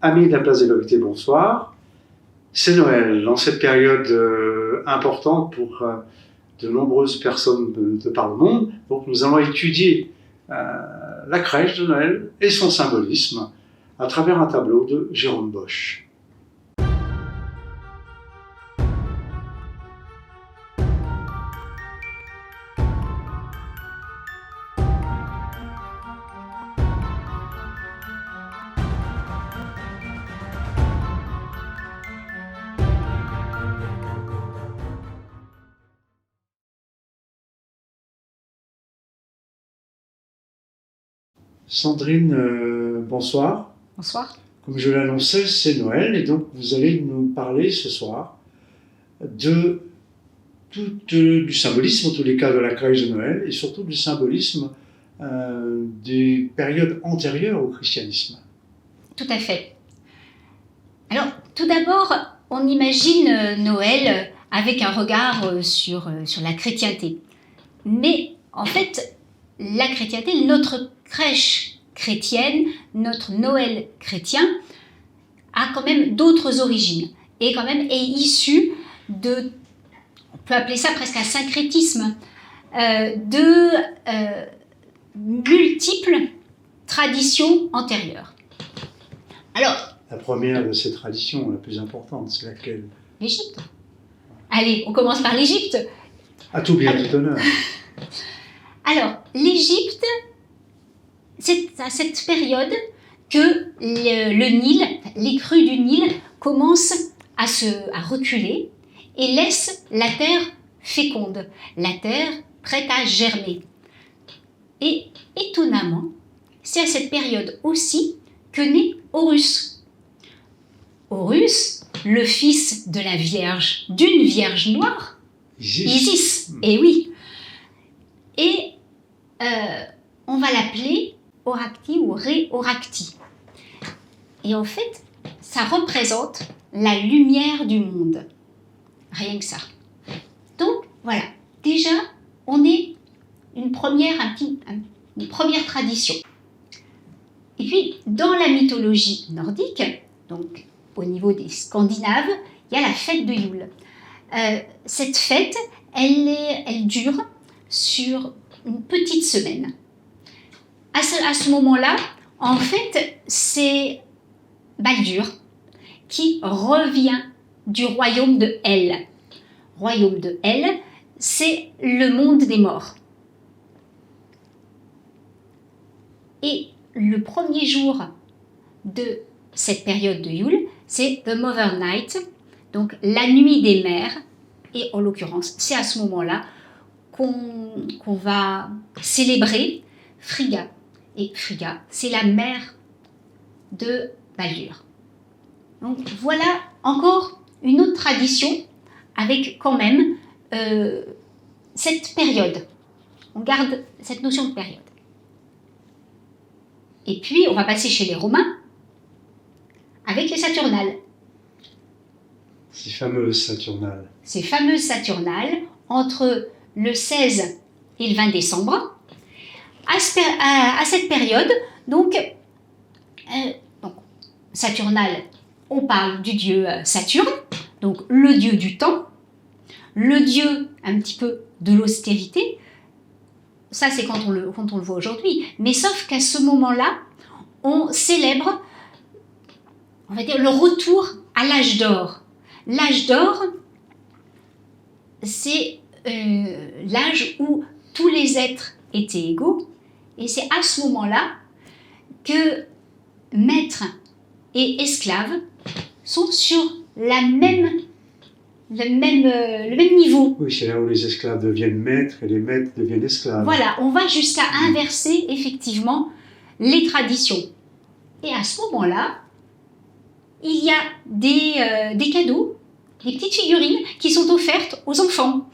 Amis de la place des Vérités, bonsoir. C'est Noël, dans cette période importante pour de nombreuses personnes de par le monde. Donc nous allons étudier la crèche de Noël et son symbolisme à travers un tableau de Jérôme Bosch. Sandrine, bonsoir. Bonsoir. Comme je l'annonçais, c'est Noël et donc vous allez nous parler ce soir du symbolisme, en tous les cas de la crèche de Noël, et surtout du symbolisme des périodes antérieures au christianisme. Tout à fait. Alors, tout d'abord, on imagine Noël avec un regard sur la chrétienté. Mais en fait, la chrétienté, notre crèche chrétienne, notre Noël chrétien, a quand même d'autres origines et quand même est issu de, on peut appeler ça presque un syncrétisme, de multiples traditions antérieures. Alors, la première de ces traditions, la plus importante, c'est laquelle? L'Égypte. Allez, on commence par l'Égypte. À tout bien, tout honneur. Alors, l'Égypte, c'est à cette période que le Nil, les crues du Nil, commencent à reculer et laissent la terre féconde, la terre prête à germer. Et étonnamment, c'est à cette période aussi que naît Horus. Horus, le fils de la Vierge, d'une Vierge noire, Isis. Et oui. Et on va l'appeler Horacti ou Ré-Horacti. Et en fait, ça représente la lumière du monde. Rien que ça. Donc, voilà. Déjà, on est une première tradition. Et puis, dans la mythologie nordique, donc au niveau des Scandinaves, il y a la fête de Yule. Cette fête, elle dure sur une petite semaine. À ce moment-là, en fait, c'est Baldur qui revient du royaume de Hel. Royaume de Hel, c'est le monde des morts. Et le premier jour de cette période de Yule, c'est The Mother Night, donc la nuit des mères. Et en l'occurrence, c'est à ce moment-là qu'on va célébrer Frigga. Et Frigga, c'est la mère de Baldur. Donc voilà encore une autre tradition avec quand même cette période. On garde cette notion de période. Et puis, on va passer chez les Romains avec les Saturnales. Ces fameuses Saturnales. Ces fameuses Saturnales entre le 16 et le 20 décembre. À cette période, donc Saturnales, on parle du dieu Saturne, donc le dieu du temps, le dieu un petit peu de l'austérité. Ça, c'est quand on le voit aujourd'hui. Mais sauf qu'à ce moment-là, on célèbre, on va dire, le retour à l'âge d'or. L'âge d'or, c'est l'âge où tous les êtres étaient égaux. Et c'est à ce moment-là que maîtres et esclaves sont sur le même niveau. Oui, c'est là où les esclaves deviennent maîtres et les maîtres deviennent esclaves. Voilà, on va jusqu'à inverser effectivement les traditions. Et à ce moment-là, il y a des cadeaux, des petites figurines qui sont offertes aux enfants.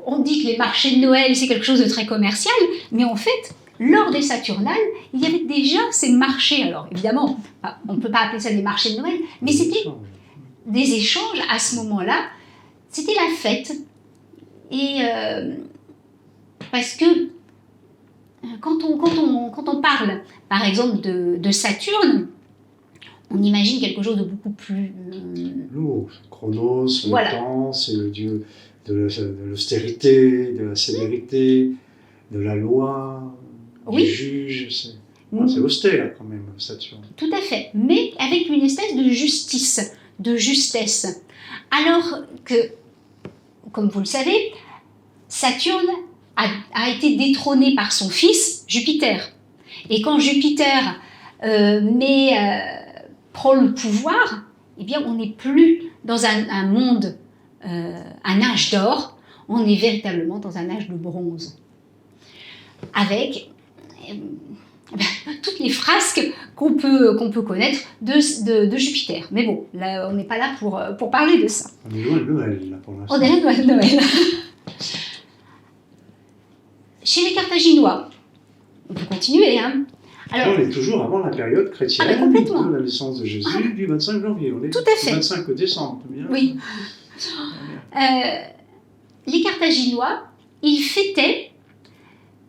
On dit que les marchés de Noël, c'est quelque chose de très commercial, mais en fait, lors des Saturnales, il y avait déjà ces marchés. Alors évidemment, on ne peut pas appeler ça des marchés de Noël, mais c'était des échanges à ce moment-là. C'était la fête. Et parce que quand on parle, par exemple, de Saturne, on imagine quelque chose de beaucoup plus... Lourd. Chronos, le Voilà. temps, c'est le dieu de l'austérité, de la sévérité, de la loi, Oui. du juge. C'est austère quand même, Saturne. Tout à fait, mais avec une espèce de justice, de justesse. Alors que, comme vous le savez, Saturne a été détrôné par son fils, Jupiter. Et quand Jupiter prend le pouvoir, eh bien, on n'est plus dans un monde, un âge d'or, on est véritablement dans un âge de bronze. Avec toutes les frasques qu'on peut connaître de Jupiter. Mais bon, là, on n'est pas là pour parler de ça. On est loin de Noël, là, pour l'instant. On est loin de Noël. Chez les Carthaginois, on peut continuer, hein. Alors, on est toujours avant la période chrétienne, Ah, complètement. de la naissance de Jésus, du 25 janvier. On est Tout à fait. du 25 décembre. Bien. Oui. Les Carthaginois, ils fêtaient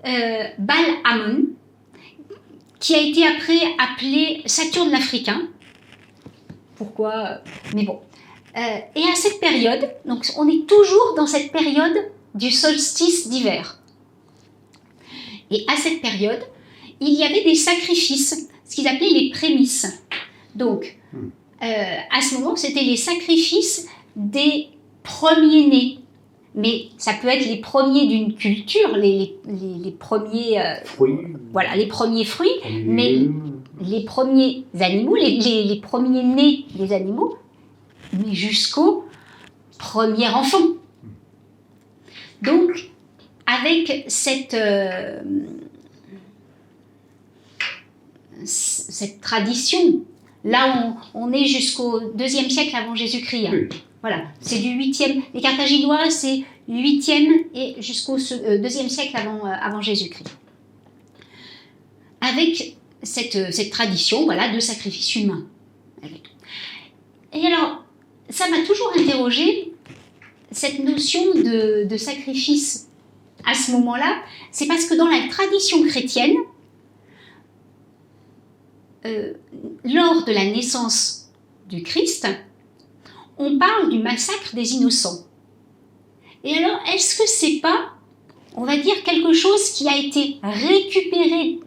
Baal-Hamon, qui a été après appelé Saturne l'Africain. Pourquoi? Mais bon. Et à cette période, donc on est toujours dans cette période du solstice d'hiver. Et à cette période, il y avait des sacrifices, ce qu'ils appelaient les prémices. Donc, à ce moment, c'était les sacrifices des premiers-nés. Mais ça peut être les premiers d'une culture, les premiers, fruits. Voilà, les premiers fruits, mais les premiers animaux, les premiers nés des animaux, mais jusqu'au premier enfant. Donc, avec cette tradition, là on est jusqu'au 2e siècle avant Jésus-Christ. Oui. Voilà, c'est du 8e, les Carthaginois, c'est 8e et jusqu'au 2e siècle avant Jésus-Christ. Avec cette tradition, voilà, de sacrifice humain. Et alors, ça m'a toujours interrogée, cette notion de sacrifice à ce moment-là, c'est parce que dans la tradition chrétienne, lors de la naissance du Christ, on parle du massacre des innocents. Et alors, est-ce que c'est pas, on va dire, quelque chose qui a été récupéré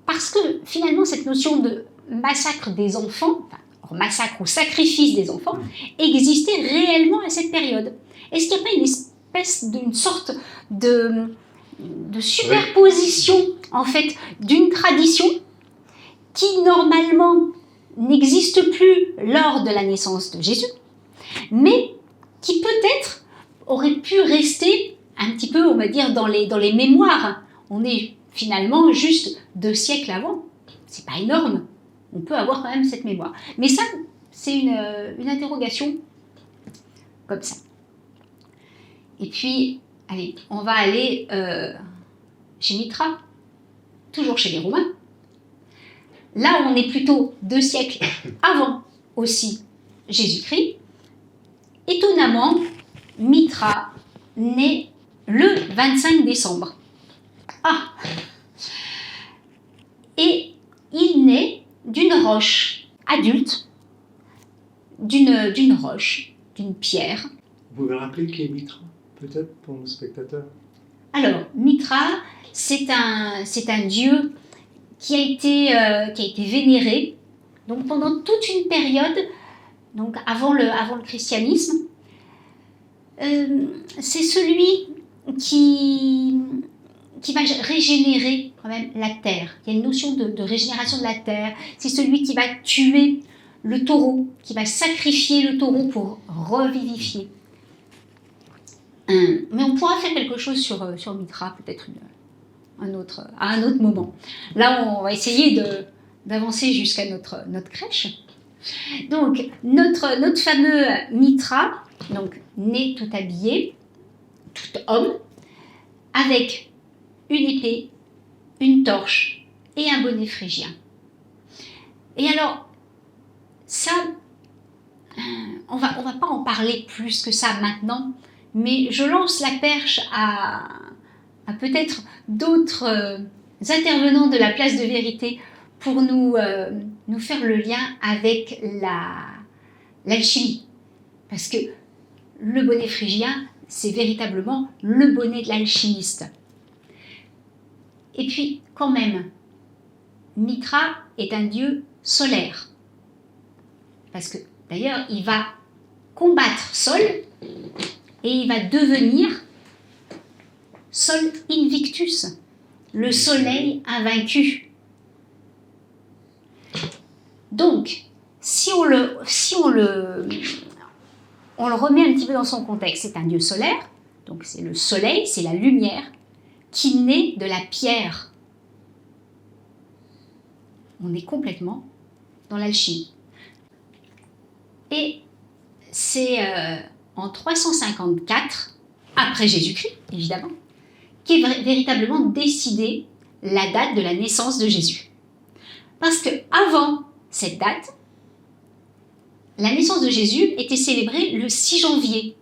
parce que finalement, cette notion de massacre des enfants, enfin, massacre ou sacrifice des enfants, existait réellement à cette période? Est-ce qu'il n'y a pas une espèce d'une sorte de superposition, en fait, d'une tradition qui, normalement, n'existe plus lors de la naissance de Jésus, mais qui peut-être aurait pu rester un petit peu, on va dire, dans les mémoires. On est finalement juste 2 siècles avant. C'est pas énorme. On peut avoir quand même cette mémoire. Mais ça, c'est une interrogation comme ça. Et puis, allez, on va aller chez Mithra, toujours chez les Romains. Là, on est plutôt 2 siècles avant aussi Jésus-Christ. Étonnamment, Mithra naît le 25 décembre. Ah! Et il naît d'une roche adulte, d'une roche, d'une pierre. Vous pouvez rappeler qui est Mithra, peut-être, pour nos spectateurs? Alors, Mithra, c'est un dieu qui a été vénéré donc pendant toute une période, donc avant le christianisme. C'est celui qui va régénérer quand même la terre. Il y a une notion de régénération de la terre. C'est celui qui va tuer le taureau, qui va sacrifier le taureau pour revivifier. Mais on pourra faire quelque chose sur Mithra, peut-être à un autre moment. Là, on va essayer d'avancer jusqu'à notre crèche. Donc, notre fameux Mithra, donc né tout habillé, tout homme, avec une épée, une torche et un bonnet phrygien. Et alors, ça, on va pas en parler plus que ça maintenant, mais je lance la perche à peut-être d'autres intervenants de la place de vérité pour nous faire le lien avec l'alchimie. Parce que le bonnet phrygien, c'est véritablement le bonnet de l'alchimiste. Et puis, quand même, Mitra est un dieu solaire. Parce que, d'ailleurs, il va combattre Sol et il va devenir Sol Invictus, le soleil invaincu. Donc, si on le remet un petit peu dans son contexte, c'est un dieu solaire, donc c'est le soleil, c'est la lumière, qui naît de la pierre. On est complètement dans l'alchimie. Et c'est en 354, après Jésus-Christ, évidemment, qu'est véritablement décidée la date de la naissance de Jésus. Parce qu'avant cette date, la naissance de Jésus était célébrée le 6 janvier.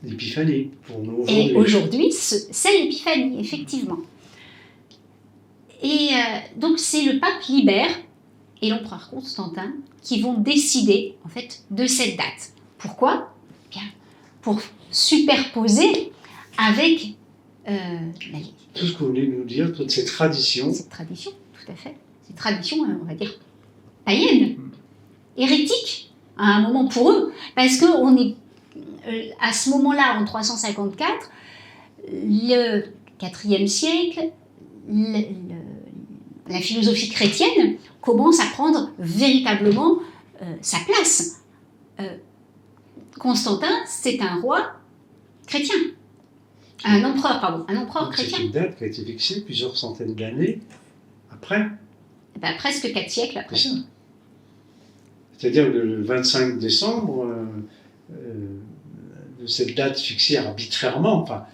L'épiphanie, pour nous aujourd'hui. Et aujourd'hui, c'est l'épiphanie, effectivement. Et donc c'est le pape Libère et l'empereur Constantin qui vont décider en fait de cette date. Pourquoi ? Bien, pour superposer avec tout ce que vous venez de nous dire, toute cette tradition. Cette tradition, tout à fait. Cette tradition, on va dire, païenne, hérétique, à un moment pour eux. Parce qu'on est, à ce moment-là, en 354, le IVe siècle, la philosophie chrétienne commence à prendre véritablement sa place. Constantin, c'est un roi chrétien. Un empereur chrétien. C'est une date qui a été fixée plusieurs centaines d'années après. Ben, presque 4 siècles après. C'est ça. C'est-à-dire le 25 décembre, de cette date fixée arbitrairement, enfin,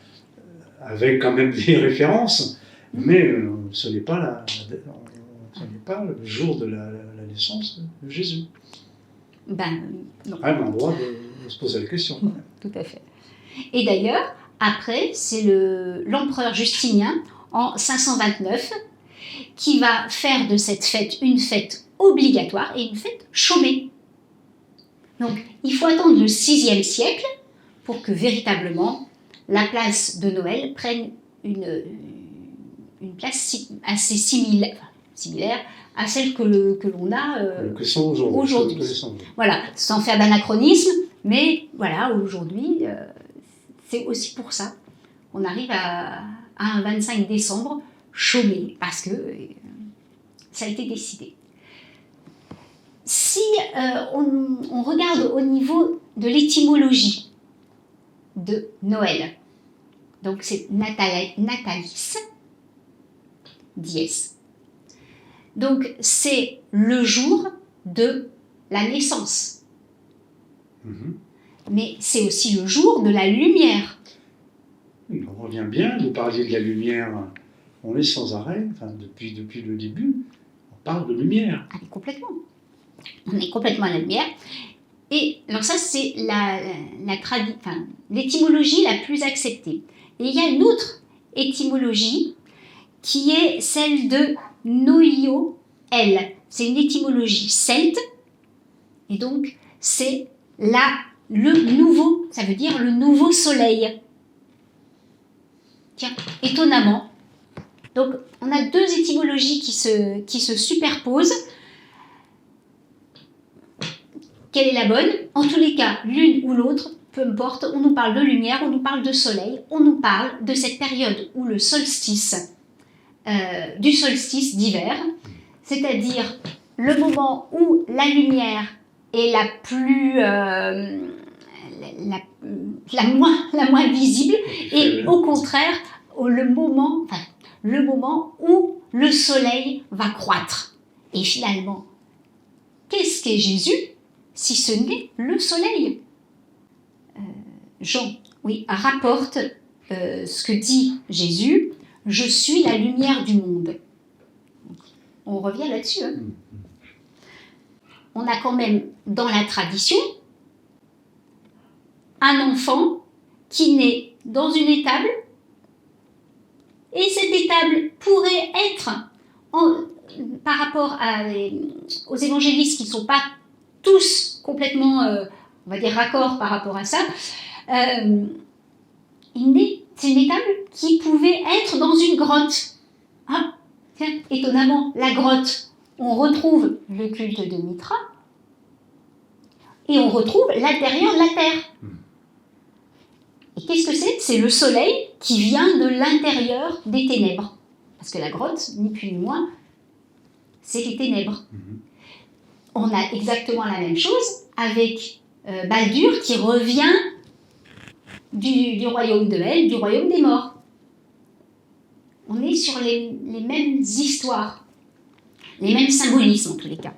avec quand même des références, mais ce n'est pas, le jour de la naissance de Jésus. Ben, non. Ah, on a le droit de se poser la question. Quand même. Tout à fait. Et d'ailleurs, après, c'est l'empereur Justinien, en 529, qui va faire de cette fête une fête obligatoire et une fête chômée. Donc, il faut attendre le 6e siècle pour que véritablement la place de Noël prenne une place assez similaire à celle que l'on a aujourd'hui. Voilà, sans faire d'anachronisme, mais voilà, aujourd'hui, c'est aussi pour ça qu'on arrive à un 25 décembre chômé, parce que ça a été décidé. Si on regarde au niveau de l'étymologie de Noël, donc c'est Natalis, dies. Donc c'est le jour de la naissance. Mm-hmm. Mais c'est aussi le jour de la lumière. On revient bien, vous parliez de la lumière, on est sans arrêt, enfin, depuis le début, on parle de lumière. Ah, complètement. On est complètement à la lumière. Et alors ça, c'est l'étymologie la plus acceptée. Et il y a une autre étymologie qui est celle de Noio-El. C'est une étymologie celte. Et donc, c'est le nouveau, ça veut dire le nouveau soleil. Tiens, étonnamment. Donc, on a deux étymologies qui se superposent. Quelle est la bonne ? En tous les cas, l'une ou l'autre, peu importe, on nous parle de lumière, on nous parle de soleil, on nous parle de cette période où le solstice, du solstice d'hiver, c'est-à-dire le moment où la lumière est la plus... la moins visible, et au contraire, le moment où le soleil va croître. Et finalement, qu'est-ce qu'est Jésus si ce n'est le soleil ? Jean, rapporte ce que dit Jésus, « Je suis la lumière du monde ». On revient là-dessus. Hein. On a quand même, dans la tradition, un enfant qui naît dans une étable Et cette étable pourrait être, par rapport aux évangélistes qui ne sont pas tous complètement, on va dire, raccord par rapport à ça, c'est une étable qui pouvait être dans une grotte. Ah, tiens, étonnamment, la grotte, on retrouve le culte de Mithra et on retrouve l'intérieur de la terre. Et qu'est-ce que c'est? C'est le soleil qui vient de l'intérieur des ténèbres. Parce que la grotte, ni plus ni moins, c'est les ténèbres. On a exactement la même chose avec Baldur qui revient du royaume de Hel, du royaume des morts. On est sur les mêmes histoires, les mêmes symbolismes en tous les cas.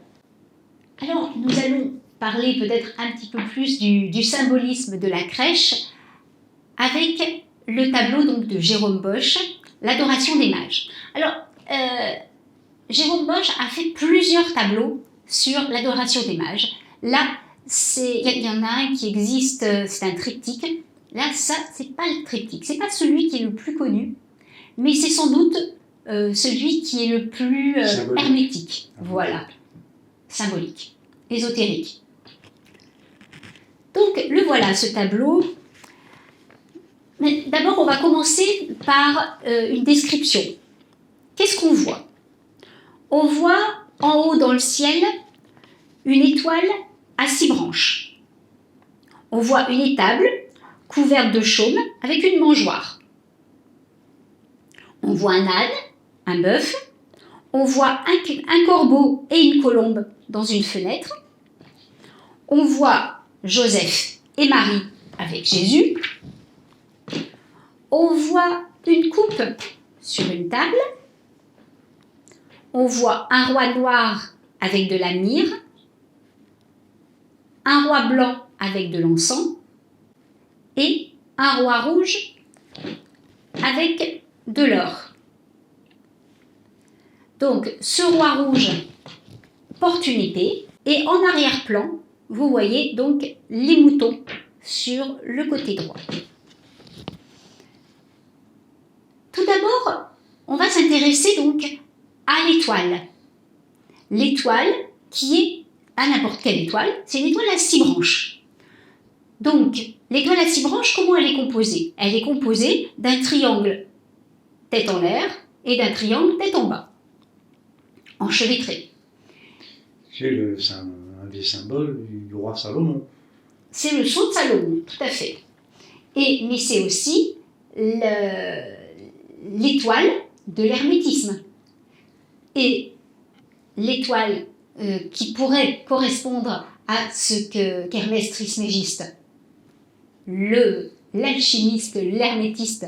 Alors, nous allons parler peut-être un petit peu plus du symbolisme de la crèche avec le tableau donc, de Jérôme Bosch, l'adoration des mages. Alors, Jérôme Bosch a fait plusieurs tableaux sur l'adoration des mages. Là, il y en a un qui existe, c'est un triptyque. Là, ça, c'est pas le triptyque, c'est pas celui qui est le plus connu, mais c'est sans doute celui qui est le plus hermétique. Voilà, symbolique, ésotérique. Donc, le voilà, ce tableau. Mais d'abord, on va commencer par une description. Qu'est-ce qu'on voit? On voit en haut dans le ciel une étoile à 6 branches. On voit une étable couverte de chaume avec une mangeoire. On voit un âne, un bœuf. On voit un corbeau et une colombe dans une fenêtre. On voit Joseph et Marie avec Jésus. On voit une coupe sur une table. On voit un roi noir avec de la myrrhe, un roi blanc avec de l'encens et un roi rouge avec de l'or. Donc, ce roi rouge porte une épée et en arrière-plan, vous voyez donc les moutons sur le côté droit. Tout d'abord, on va s'intéresser donc à l'étoile. L'étoile qui est, à n'importe quelle étoile, c'est une étoile à 6 branches. Donc, l'étoile à 6 branches, comment elle est composée? Elle est composée d'un triangle tête en l'air et d'un triangle tête en bas, enchevêtré. C'est un des symboles du roi Salomon. C'est le sceau de Salomon, tout à fait. Mais c'est aussi l'étoile de l'hermétisme. Et l'étoile qui pourrait correspondre à ce qu'Hermès Trismégiste, l'alchimiste, l'hermétiste,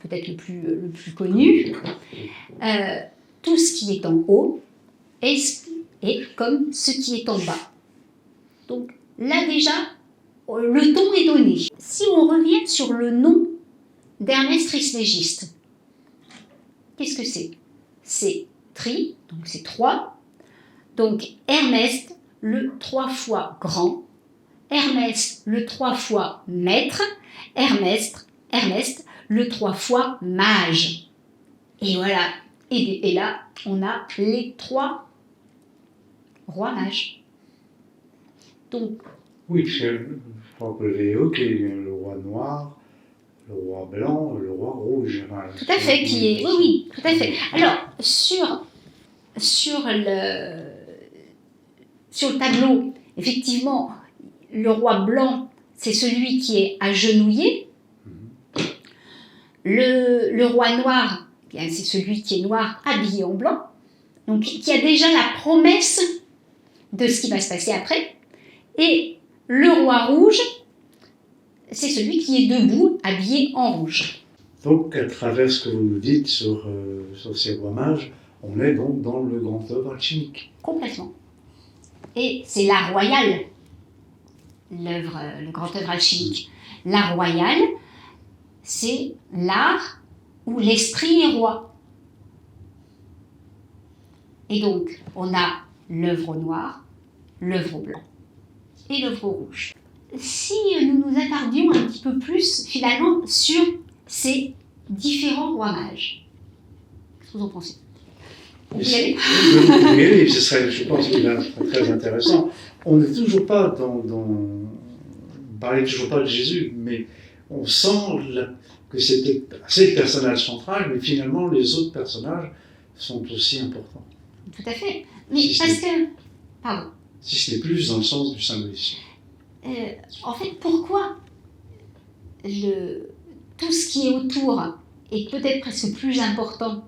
peut-être le plus connu, tout ce qui est en haut est comme ce qui est en bas. Donc là déjà, le ton est donné. Si on revient sur le nom d'Hermès Trismégiste, qu'est-ce que c'est? C'est tri, donc c'est 3. Donc Hermès, le 3 fois grand. Hermès, le 3 fois maître. Hermès, le 3 fois mage. Et voilà. Et là, on a les 3 rois mages. Donc. Oui, je crois que j'ai évoqué le roi noir, le roi blanc, le roi rouge. Enfin, tout à fait, oui, tout à fait. Alors, sur le tableau, effectivement, le roi blanc, c'est celui qui est agenouillé. Le roi noir, c'est celui qui est noir, habillé en blanc. Donc, qui a déjà la promesse de ce qui va se passer après. Et le roi rouge, c'est celui qui est debout, habillé en rouge. Donc, à travers ce que vous nous dites sur ces rois mages, on est donc dans le grand œuvre alchimique. Complètement. Et c'est l'art royal, le grand œuvre alchimique. L'art royal, c'est l'art où l'esprit est roi. Et donc, on a l'œuvre noire, l'œuvre blanc et l'œuvre rouge. Si nous nous attardions un petit peu plus, finalement, sur ces différents rois mages. Qu'est-ce que vous en pensez? On Mais peut y aller? oui, ce serait, je pense qu'il est très intéressant. On n'est toujours pas on parlait toujours pas de Jésus, mais on sent que c'est le personnage central, mais finalement les autres personnages sont aussi importants. Tout à fait. Mais Si parce que... Pardon. Si ce n'est plus dans le sens du symbolisme. En fait, pourquoi tout ce qui est autour est peut-être presque plus important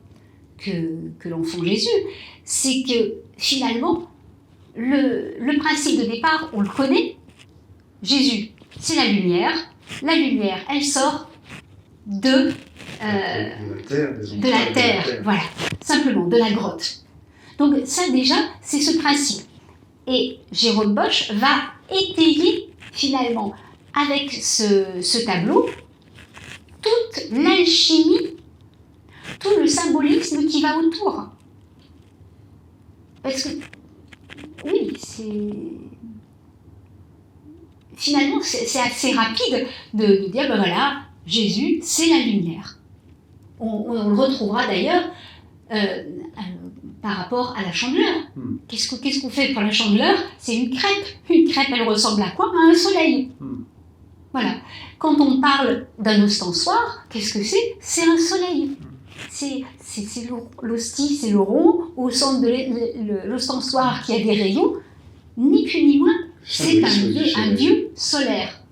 que l'enfant Jésus, c'est que finalement, le principe de départ, on le connaît. Jésus, c'est la lumière. La lumière, elle sort de la terre, voilà, simplement, de la grotte. Donc ça déjà, c'est ce principe. Et Jérôme Bosch va étayer finalement avec ce tableau toute l'alchimie, tout le symbolisme qui va autour. Parce que, oui, finalement, c'est assez rapide de dire, ben voilà, Jésus, c'est la lumière. On le retrouvera d'ailleurs par rapport à la chandeleur. Qu'est-ce qu'on fait pour la chandeleur? C'est une crêpe. Une crêpe, elle ressemble à quoi? À un soleil. Voilà. Quand on parle d'un ostensoir, qu'est-ce que c'est? C'est un soleil. C'est l'hostie, c'est le rond, au centre de l'ostensoir qui a des rayons, ni plus ni moins, c'est un dieu solaire.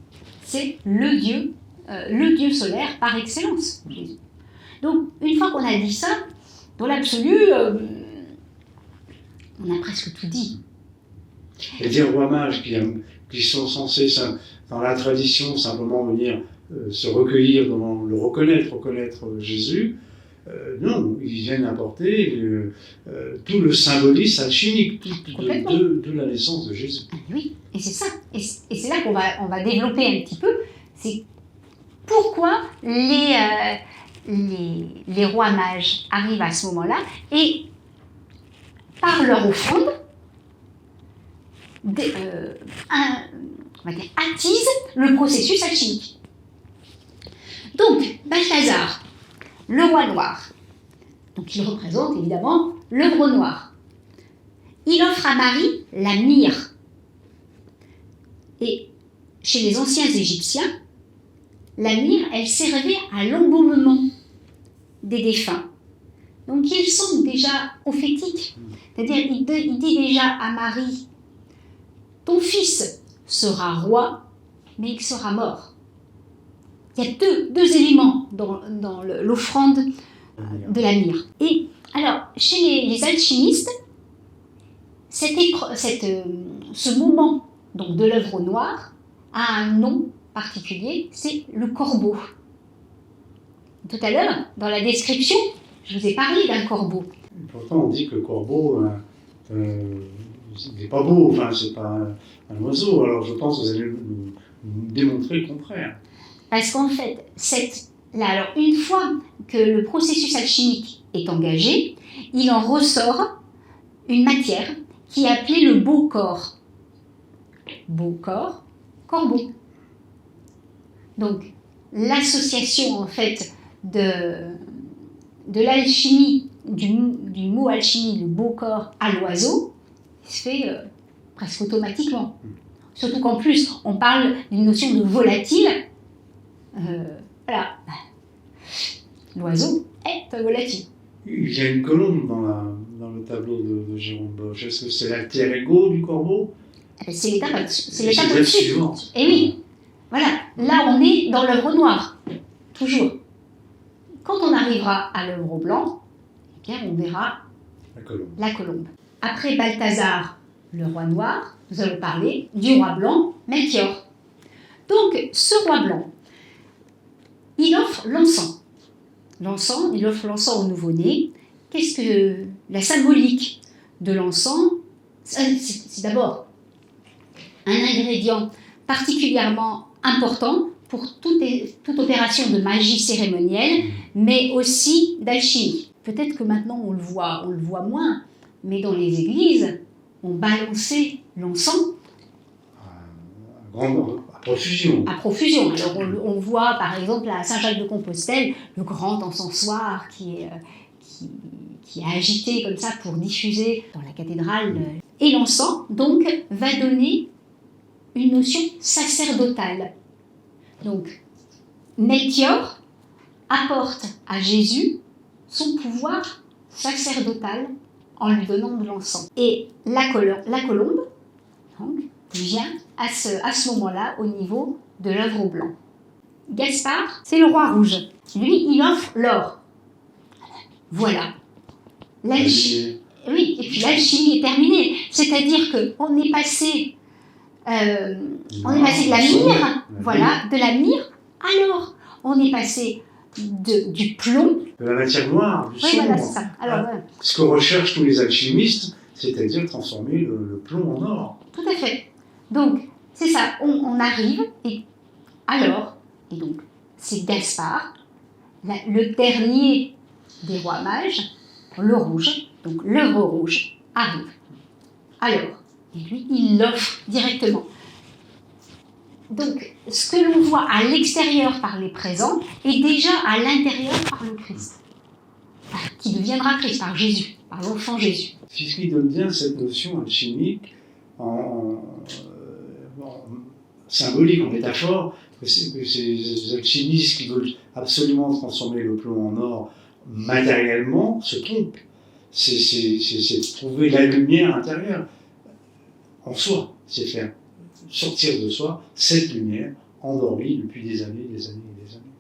C'est le dieu solaire par excellence, Jésus. Donc, une fois qu'on a dit ça, dans l'absolu, on a presque tout dit. Et des rois mages qui sont censés, dans la tradition, simplement venir se recueillir, le reconnaître Jésus, non, ils viennent apporter tout le symbolisme alchimique de la naissance de Jésus. Oui, et c'est ça. Et c'est là qu'on va développer un petit peu. C'est pourquoi les rois mages arrivent à ce moment-là et, par leur offrande, attisent le processus alchimique. Donc, Balthazar, le roi noir, donc il représente évidemment l'œuvre noire. Il offre à Marie la myrrhe. Et chez les anciens Égyptiens, la myrrhe, elle servait à l'embaumement des défunts. Donc ils sont déjà prophétiques. C'est-à-dire, il dit déjà à Marie, ton fils sera roi, mais il sera mort. Il y a deux éléments dans l'offrande de la myrrhe. Et alors, chez les alchimistes, ce moment donc, de l'œuvre noire a un nom particulier, c'est le corbeau. Tout à l'heure, dans la description, je vous ai parlé d'un corbeau. Pourtant, on dit que le corbeau n'est pas beau, enfin, c'est pas un oiseau. Alors, je pense que vous allez nous démontrer le contraire. Parce qu'en fait, alors, une fois que le processus alchimique est engagé, il en ressort une matière qui est appelée le beau corps. Beau corps, corbeau. Donc, l'association, en fait, de l'alchimie, du mot alchimie, le beau corps, à l'oiseau, se fait presque automatiquement. Surtout qu'en plus, on parle d'une notion de volatile. Voilà. L'oiseau est volatile. Il y a une colombe dans le tableau de Jérôme Bosch. Est-ce que c'est l'alter ego du corbeau? C'est l'étape suivante. Et oui. Voilà. Là, on est dans l'œuvre noire. Toujours. Quand on arrivera à l'œuvre blanc, eh bien, on verra la colombe. Après Balthazar, le roi noir, nous allons parler du roi blanc, Melchior. Donc, ce roi blanc, il offre l'encens. Il offre l'encens au nouveau-né. Qu'est-ce que la symbolique de l'encens? C'est d'abord un ingrédient particulièrement important pour toute opération de magie cérémonielle, mais aussi d'alchimie. Peut-être que maintenant on le voit moins, mais dans les églises, on balançait l'encens à profusion. À profusion. Alors on voit par exemple à Saint-Jacques-de-Compostelle le grand encensoir qui qui est agité comme ça pour diffuser dans la cathédrale. Et l'encens, donc, va donner une notion sacerdotale. Donc, Melchior apporte à Jésus son pouvoir sacerdotal en lui donnant de l'encens. Et la colombe donc, vient à ce moment-là au niveau de l'œuvre au blanc. Gaspard, c'est le roi rouge. Lui, il offre l'or. Voilà. L'alchimie. Oui, et puis l'alchimie est terminée. C'est-à-dire qu'on est passé, de la myrrhe, voilà, de la myrrhe. Alors, on est passé du plomb. De la matière noire, du sombre. Voilà, c'est ça. Alors, ce que recherchent tous les alchimistes, c'est-à-dire transformer le plomb en or. Tout à fait. Donc, c'est ça, on arrive, et donc, c'est Gaspard, le dernier des rois mages, le rouge, donc l'œuvre rouge, arrive. Alors, et lui, il l'offre directement. Donc, ce que l'on voit à l'extérieur par les présents est déjà à l'intérieur par le Christ, qui deviendra Christ, par Jésus, par l'enfant Jésus. C'est ce qui donne bien cette notion alchimique en symbolique, en métaphore, que ces alchimistes qui veulent absolument transformer le plomb en or matériellement se trompent. C'est trouver la lumière intérieure en soi, c'est faire sortir de soi cette lumière endormie depuis des années et des années et des années.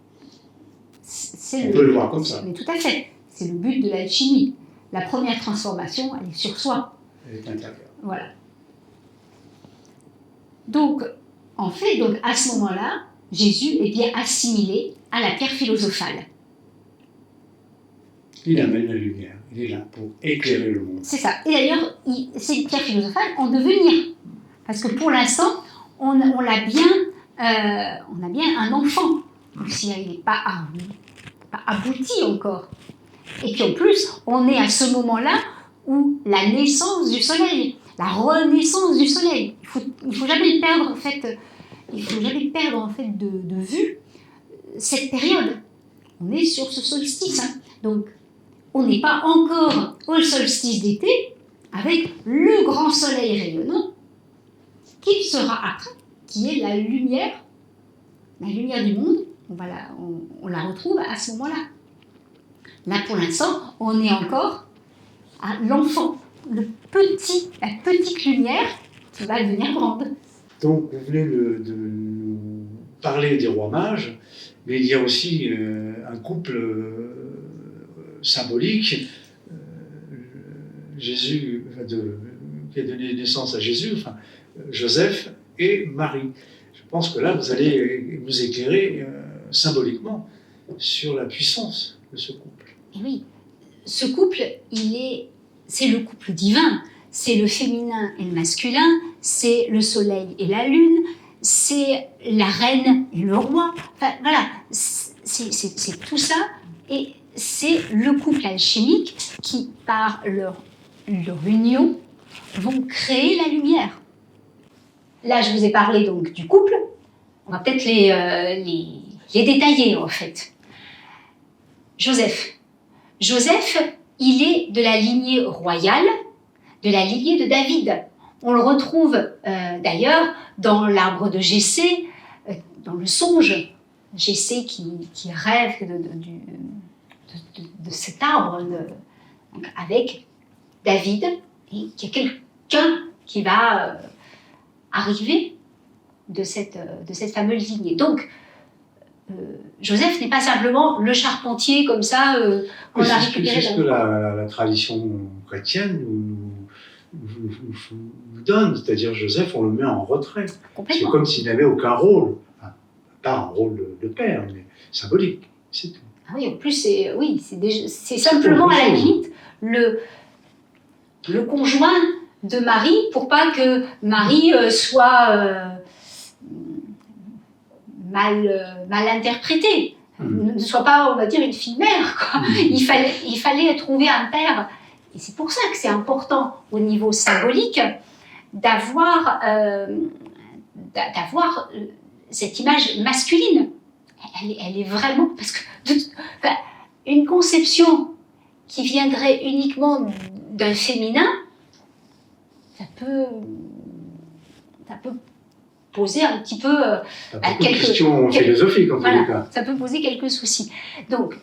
On peut le voir comme ça. Mais tout à fait. C'est le but de l'alchimie. La première transformation, elle est sur soi. Elle est intérieure. Voilà. Donc, en fait, donc, à ce moment-là, Jésus est bien assimilé à la pierre philosophale. Il amène la lumière. Il est là pour éclairer le monde. C'est ça. Et d'ailleurs, c'est une pierre philosophale en devenir. Parce que pour l'instant, on a bien un enfant. S'il n'est pas abouti encore. Et puis en plus, on est à ce moment-là où la naissance du soleil, la renaissance du soleil, il faut jamais perdre en fait, de vue cette période. On est sur ce solstice, hein. Donc on n'est pas encore au solstice d'été avec le grand soleil rayonnant qui sera après, qui est la lumière du monde. On la retrouve à ce moment-là. Là, pour l'instant, on est encore à l'enfant, la petite lumière qui va devenir grande. Donc, vous venez de nous parler des rois mages, mais il y a aussi un couple symbolique, Jésus, qui a donné naissance à Jésus, enfin, Joseph et Marie. Je pense que là, vous allez vous éclairer symboliquement sur la puissance de ce couple. Et oui, ce couple, c'est le couple divin. C'est le féminin et le masculin, c'est le soleil et la lune, c'est la reine et le roi. Enfin, voilà, c'est tout ça. Et c'est le couple alchimique qui, par leur union, vont créer la lumière. Là, je vous ai parlé donc du couple. On va peut-être les détailler, en fait. Joseph, il est de la lignée royale, de la lignée de David. On le retrouve d'ailleurs dans l'arbre de Jessé, dans le songe. Jessé qui rêve de cet arbre donc avec David, et qu'il y a quelqu'un qui va arriver de cette fameuse lignée. Donc, Joseph n'est pas simplement le charpentier comme ça qu'on a récupéré. C'est ce que la tradition chrétienne nous donne, c'est-à-dire Joseph, on le met en retrait. C'est comme s'il n'avait aucun rôle, enfin, pas un rôle de père, mais symbolique, c'est tout. Ah oui, en plus, c'est simplement à la limite le conjoint de Marie, pour pas que Marie soit mal interprétée, ne soit pas, on va dire, une fille mère, quoi. Il fallait trouver un père. Et c'est pour ça que c'est important, au niveau symbolique, d'avoir cette image masculine. Elle est vraiment... Parce que une conception qui viendrait uniquement d'un féminin, ça peut poser un petit peu quelques questions philosophiques en tous les cas. Ça peut poser quelques soucis. Donc,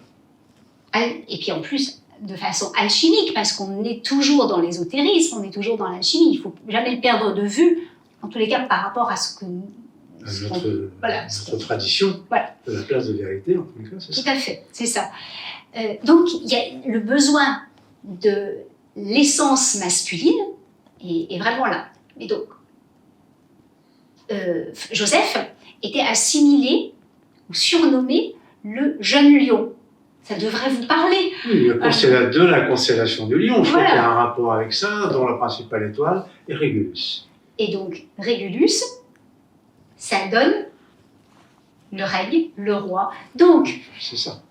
et puis en plus, de façon alchimique, parce qu'on est toujours dans l'ésotérisme, on est toujours dans l'alchimie, il ne faut jamais le perdre de vue, en tous les cas par rapport à ce que notre tradition, de la place de vérité, en tous les cas, c'est ça. Tout à fait, c'est ça. Donc, il y a le besoin de l'essence masculine est vraiment là. Et donc, Joseph était assimilé ou surnommé le jeune lion. Ça devrait vous parler. Oui, de la constellation du lion. Je crois qu'il y a un rapport avec ça, dont la principale étoile est Régulus. Et donc, Régulus, ça donne le règne, le roi. Donc, c'est ça.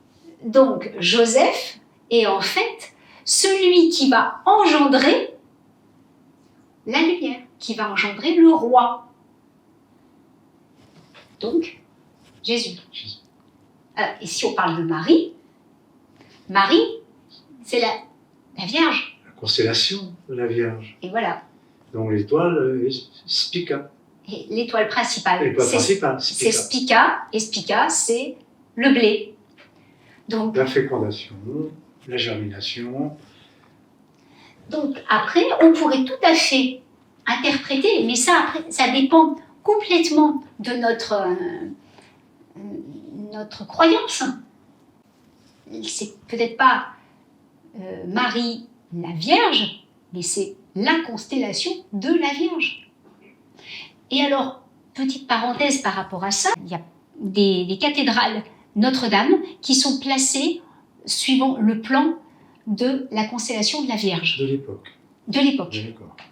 Donc, Joseph est en fait celui qui va engendrer la lumière, qui va engendrer le roi. Donc, Jésus. Et si on parle de Marie, c'est la Vierge. La constellation de la Vierge. Et voilà. Donc l'étoile est Spica. Et l'étoile principale, c'est Spica. Et Spica, c'est le blé. Donc, la fécondation, la germination. Donc après, on pourrait tout à fait interpréter, mais ça, après, ça dépend complètement de notre croyance. C'est peut-être pas Marie la Vierge, mais c'est la constellation de la Vierge. Et alors, petite parenthèse par rapport à ça, il y a des cathédrales Notre-Dame qui sont placées suivant le plan de la constellation de la Vierge. De l'époque. De l'époque.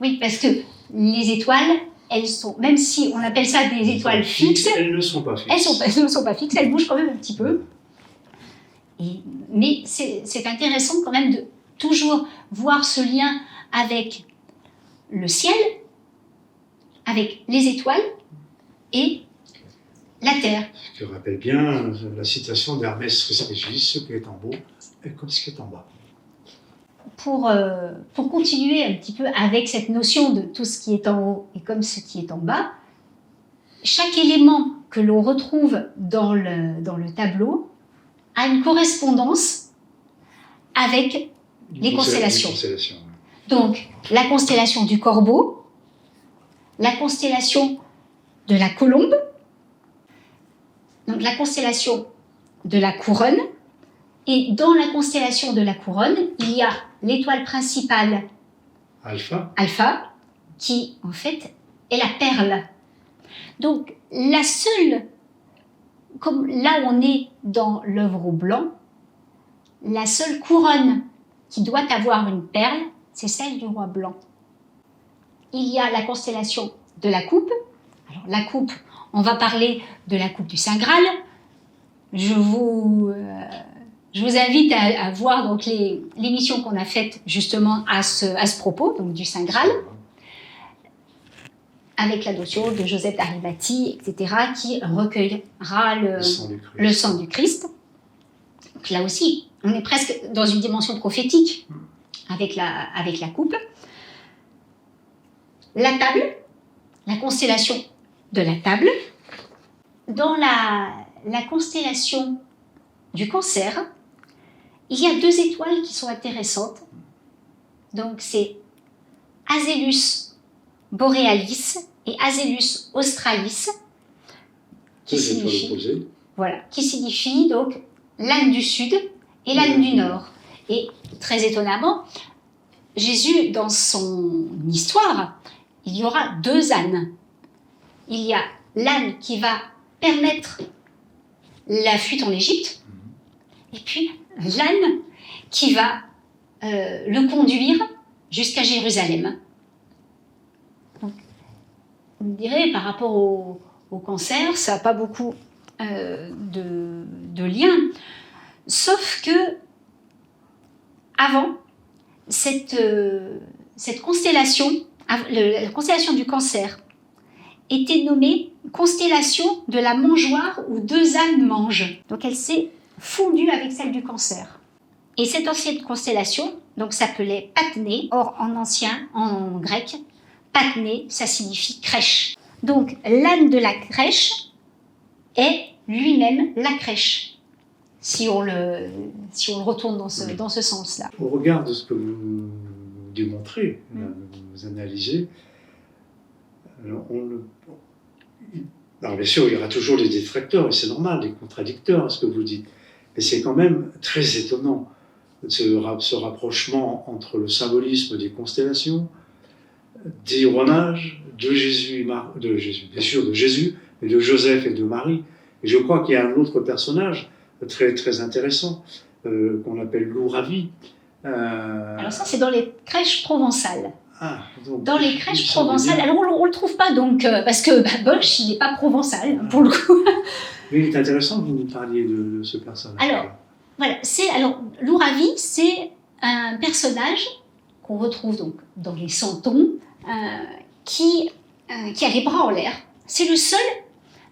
Oui, parce que les étoiles, elles sont, même si on appelle ça des étoiles fixes, elles ne sont pas fixes. Elles ne sont pas fixes, elles bougent quand même un petit peu. Mais c'est intéressant quand même de toujours voir ce lien avec le ciel, avec les étoiles et la terre. Ce qui rappelle bien la citation d'Hermès Trismégis, ce qui est en haut est comme ce qui est en bas. Pour continuer un petit peu avec cette notion de tout ce qui est en haut et comme ce qui est en bas, chaque élément que l'on retrouve dans le tableau a une correspondance avec les constellations. Donc, la constellation du Corbeau, la constellation de la Colombe, donc la constellation de la Couronne, et dans la constellation de la Couronne, il y a l'étoile principale Alpha, qui en fait est la perle. Donc la seule, comme là on est dans l'œuvre au blanc, la seule couronne qui doit avoir une perle, c'est celle du roi blanc. Il y a la constellation de la coupe. Alors la coupe, on va parler de la coupe du Saint Graal. Je vous invite à voir donc l'émission qu'on a faite justement à ce propos, donc du Saint Graal, avec la notion de Joseph d'Arimathie, etc., qui recueillera le sang du Christ. Donc là aussi, on est presque dans une dimension prophétique avec la coupe. La table, la constellation de la table. Dans la constellation du Cancer, il y a 2 étoiles qui sont intéressantes. Donc c'est Azellus borealis et Azellus australis, qui signifie donc l'âne du sud et l'âne du nord. Et très étonnamment, Jésus, dans son histoire, il y aura 2 ânes. Il y a l'âne qui va permettre la fuite en Égypte, et puis l'âne qui va le conduire jusqu'à Jérusalem. Donc, vous me direz, par rapport au Cancer, ça n'a pas beaucoup de lien, sauf que avant, cette constellation, la constellation du Cancer, était nommée constellation de la mangeoire où 2 ânes mangent. Donc elle s'est fondue avec celle du Cancer. Et cette ancienne constellation donc s'appelait Patnée. Or, en grec, Patnée, ça signifie crèche. Donc, l'âne de la crèche est lui-même la crèche, si on le retourne dans ce sens-là. Au regard de ce que vous démontrez, vous analysez, alors bien sûr, il y aura toujours des détracteurs, et c'est normal, des contradicteurs à ce que vous dites, mais c'est quand même très étonnant ce rapprochement entre le symbolisme des constellations, des rois mages, de Jésus, bien sûr de Jésus, mais de Joseph et de Marie. Et je crois qu'il y a un autre personnage très, très intéressant qu'on appelle l'Ouravi. Alors ça, c'est dans les crèches provençales. Donc, dans les crèches provençales. Alors on ne le trouve pas donc, parce que Bosch, il n'est pas provençal pour le coup. Mais il est intéressant que vous nous parliez de ce personnage. Alors, voilà, l'Ouravi, c'est un personnage qu'on retrouve donc dans les Santons, qui a les bras en l'air. C'est le seul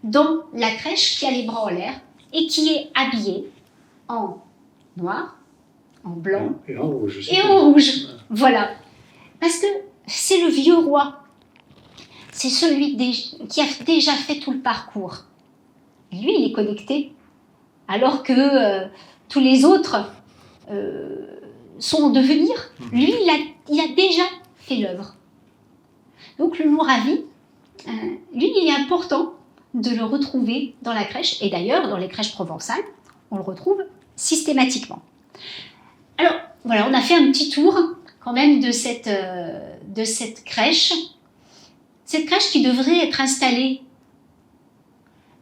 dans la crèche qui a les bras en l'air et qui est habillé en noir, en blanc et en rouge. Voilà. Parce que c'est le vieux roi. C'est celui qui a déjà fait tout le parcours. Lui, il est connecté. Alors que tous les autres sont en devenir. Lui, il a déjà fait l'œuvre. Donc le Mouravi, lui, il est important de le retrouver dans la crèche. Et d'ailleurs, dans les crèches provençales, on le retrouve systématiquement. Alors, voilà, on a fait un petit tour quand même de cette crèche. Cette crèche qui devrait être installée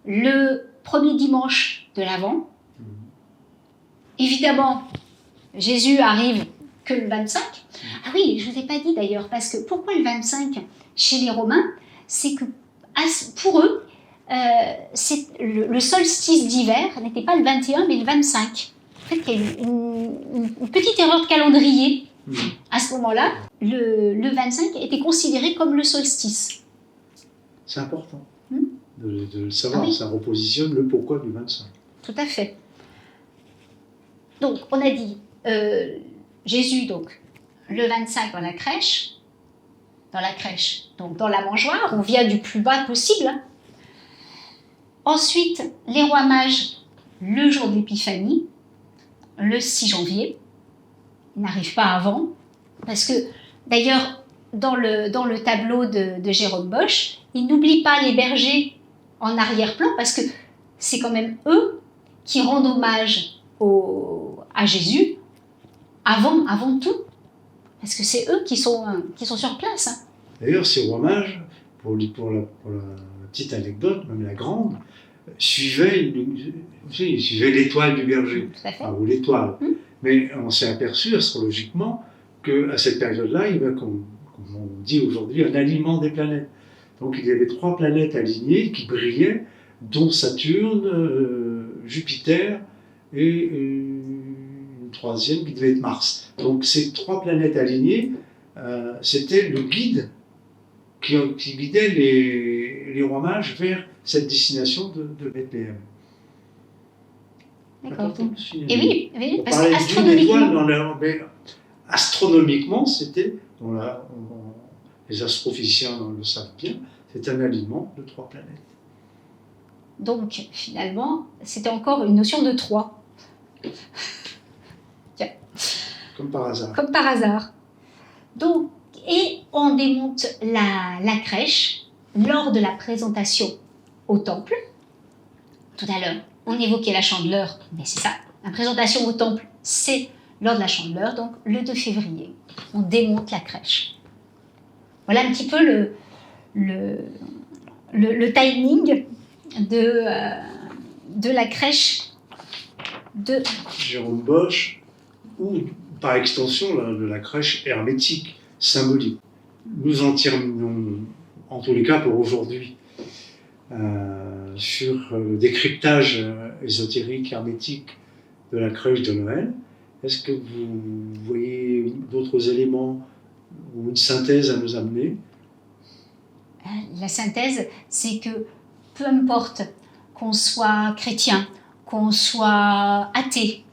le premier dimanche de l'Avent. Évidemment, Jésus arrive que le 25. Ah oui, je ne vous ai pas dit d'ailleurs, parce que pourquoi le 25 chez les Romains? C'est que pour eux, le solstice d'hiver n'était pas le 21 mais le 25. En fait, il y a une petite erreur de calendrier. À ce moment-là, le 25 était considéré comme le solstice. C'est important de le savoir, ça repositionne le pourquoi du 25. Tout à fait. Donc, on a dit Jésus, donc, le 25 dans la crèche, donc dans la mangeoire, on vient du plus bas possible. Ensuite, les rois mages, le jour d'Épiphanie, le 6 janvier. Ils n'arrivent pas avant, parce que, d'ailleurs, dans le tableau de Jérôme Bosch, il n'oublie pas les bergers en arrière-plan, parce que c'est quand même eux qui rendent hommage à Jésus avant tout. Parce que c'est eux qui sont sur place. D'ailleurs, ces rois mages, pour la petite anecdote, même la grande, suivaient l'étoile du berger. Tout à fait. Ou l'étoile. Mais on s'est aperçu astrologiquement qu'à cette période-là, il y avait, comme on dit aujourd'hui, un alignement des planètes. Donc il y avait 3 planètes alignées qui brillaient, dont Saturne, Jupiter et une troisième qui devait être Mars. Donc ces 3 planètes alignées, c'était le guide qui guidait les rois mages vers cette destination de Bethléem. D'accord. Et oui, parce que astronomiquement, c'était, les astrophysiciens le savent bien, c'est un alignement de 3 planètes. Donc, finalement, c'était encore une notion de 3. Tiens. Comme par hasard. Comme par hasard. Donc, et on démonte la crèche lors de la présentation au temple. Tout à l'heure, on évoquait la chandeleur, mais c'est ça. La présentation au temple, c'est lors de la chandeleur, donc le 2 février. On démonte la crèche. Voilà un petit peu le timing de la crèche de Jérôme Bosch, ou par extension de la crèche hermétique, symbolique. Nous en terminons, en tous les cas pour aujourd'hui, sur le décryptage ésotérique, hermétique de la crèche de Noël. Est-ce que vous voyez d'autres éléments ou une synthèse à nous amener? La synthèse, c'est que peu importe qu'on soit chrétien, qu'on soit athée,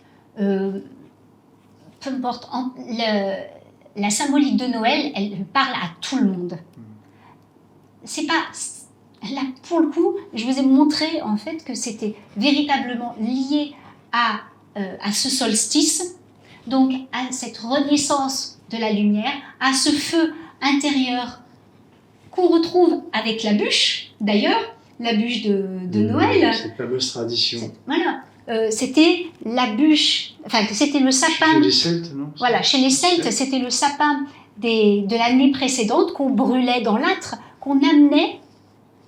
peu importe, la symbolique de Noël, elle parle à tout le monde. C'est pas... Là, pour le coup, je vous ai montré en fait que c'était véritablement lié à ce solstice, donc à cette renaissance de la lumière, à ce feu intérieur qu'on retrouve avec la bûche, d'ailleurs, la bûche de Noël. Cette fameuse tradition. Voilà. C'était la bûche, enfin c'était le sapin. Chez les Celtes, non? Voilà, chez les Celtes, c'était le sapin de l'année précédente qu'on brûlait dans l'âtre, qu'on amenait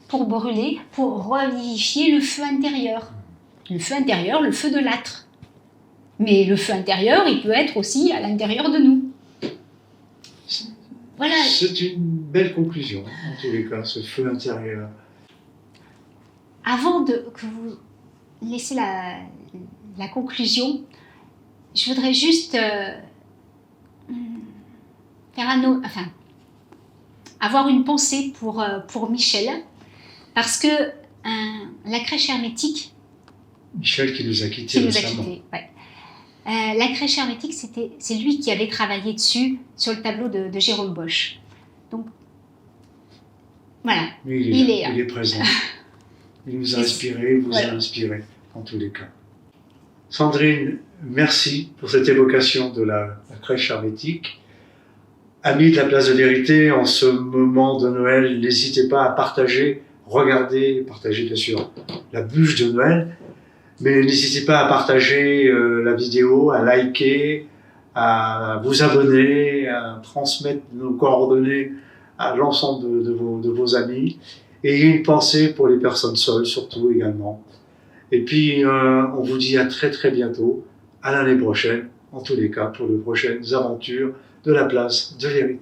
pour brûler, pour revivifier le feu intérieur. Le feu intérieur, le feu de l'âtre. Mais le feu intérieur, il peut être aussi à l'intérieur de nous. Voilà. C'est une belle conclusion, en tous les cas, ce feu intérieur. Avant que vous laissiez la conclusion, je voudrais juste avoir une pensée pour Michel, parce que la crèche hermétique... Michel qui nous a quittés récemment. Ouais. La crèche hermétique, c'est lui qui avait travaillé dessus, sur le tableau de Jérôme Bosch. Donc, voilà. Il est présent. Il nous a inspiré, il vous a inspiré, en tous les cas. Sandrine, merci pour cette évocation de la crèche hermétique. Amis de la Place de Vérité, en ce moment de Noël, n'hésitez pas à partager, partager bien sûr la bûche de Noël, mais n'hésitez pas à partager la vidéo, à liker, à vous abonner, à transmettre nos coordonnées à l'ensemble de vos amis. Et ayez une pensée pour les personnes seules, surtout également. Et puis, on vous dit à très très bientôt, à l'année prochaine, en tous les cas, pour de prochaines aventures de la Place de Vérité.